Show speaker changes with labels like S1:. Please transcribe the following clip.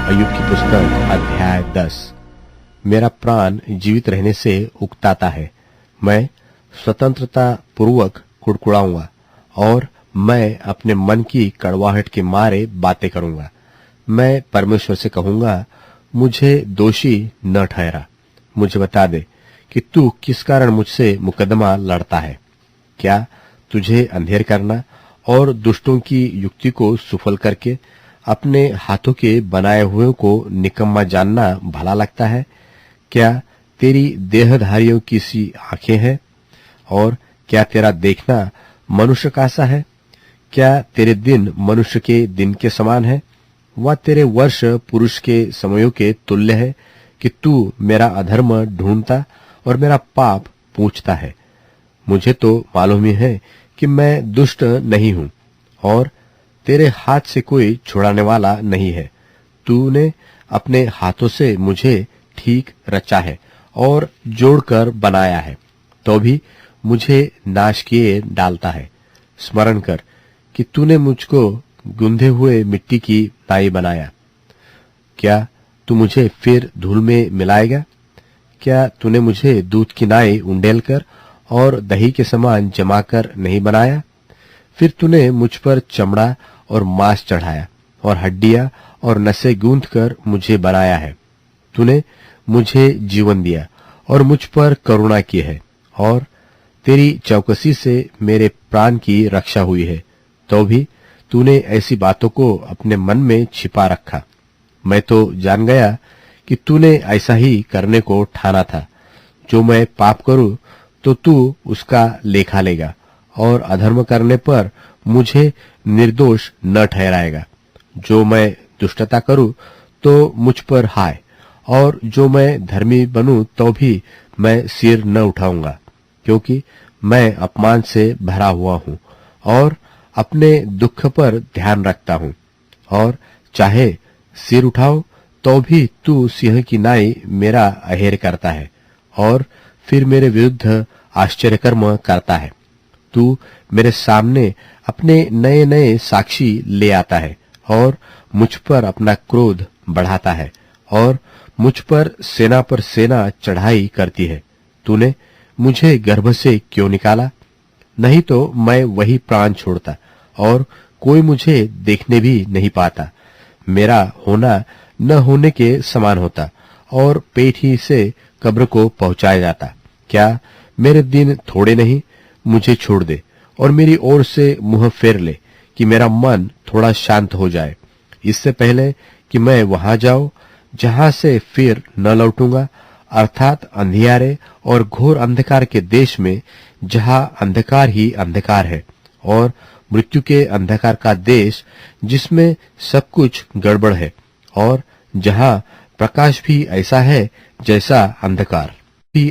S1: अय्यूब की पुस्तक अध्याय 10। मेरा प्राण जीवित रहने से उकताता है। मैं स्वतंत्रता पूर्वक कुड़कुड़ाऊंगा और मैं अपने मन की कड़वाहट के मारे बातें करूंगा। मैं परमेश्वर से कहूंगा, मुझे दोषी न ठहरा। मुझे बता दे कि तू किस कारण मुझसे मुकदमा लड़ता है। क्या तुझे अंधेर करना और दुष्टों की युक्ति को सुफल करके अपने हाथों के बनाए हुए को निकम्मा जानना भला लगता है? क्या तेरी देहधारियों की सी आंखें हैं? और क्या तेरा देखना मनुष्य का सा है? क्या तेरे दिन मनुष्य के दिन के समान है? वह तेरे वर्ष पुरुष के समयों के तुल्य है कि तू मेरा अधर्म ढूंढता और मेरा पाप पूछता है। मुझे तो मालूम ही है कि मैं दुष्ट नहीं हूं और तेरे हाथ से कोई छुड़ाने वाला नहीं है। तूने अपने हाथों से मुझे ठीक रचा है और जोड़कर बनाया है, तो भी मुझे नाश किए डालता है। स्मरण कर कि तूने मुझको गुंधे हुए मिट्टी की नाई बनाया। क्या तू मुझे फिर धूल में मिलाएगा? क्या तूने मुझे दूध की नाई उंडेल कर और दही के समान जमाकर नहीं बनाया? फिर तूने मुझ पर चमड़ा और मांस चढ़ाया और हड्डियां और नसें गूंथ कर मुझे बनाया है। तूने मुझे जीवन दिया और मुझ पर करुणा की है और तेरी चौकसी से मेरे प्राण की रक्षा हुई है, तो भी तूने ऐसी बातों को अपने मन में छिपा रखा। मैं तो जान गया कि तूने ऐसा ही करने को ठाना था। जो मैं पाप करूं तो तू उसका लेखा लेगा और अधर्म करने पर मुझे निर्दोष न ठहराएगा। जो मैं दुष्टता करूं तो मुझ पर हाय, और जो मैं धर्मी बनूं तो भी मैं सिर न उठाऊंगा, क्योंकि मैं अपमान से भरा हुआ हूं और अपने दुख पर ध्यान रखता हूं। और चाहे सिर उठाओ तो भी तू सिंह की नाई मेरा अहेर करता है और फिर मेरे विरुद्ध आश्चर्यकर्म करता है। तू मेरे सामने अपने नए नए साक्षी ले आता है और मुझ पर अपना क्रोध बढ़ाता है और मुझ पर सेना चढ़ाई करती है। तूने मुझे गर्भ से क्यों निकाला? नहीं तो मैं वही प्राण छोड़ता और कोई मुझे देखने भी नहीं पाता। मेरा होना न होने के समान होता और पेट ही से कब्र को पहुंचाया जाता। क्या मेरे दिन थोड़े नहीं? मुझे छोड़ दे और मेरी ओर से मुंह फेर ले कि मेरा मन थोड़ा शांत हो जाए, इससे पहले कि मैं वहां जाऊं जहां से फिर न लौटूंगा, अर्थात अंधियारे और घोर अंधकार के देश में, जहां अंधकार ही अंधकार है और मृत्यु के अंधकार का देश, जिसमें सब कुछ गड़बड़ है और जहां प्रकाश भी ऐसा है जैसा अंधकार भी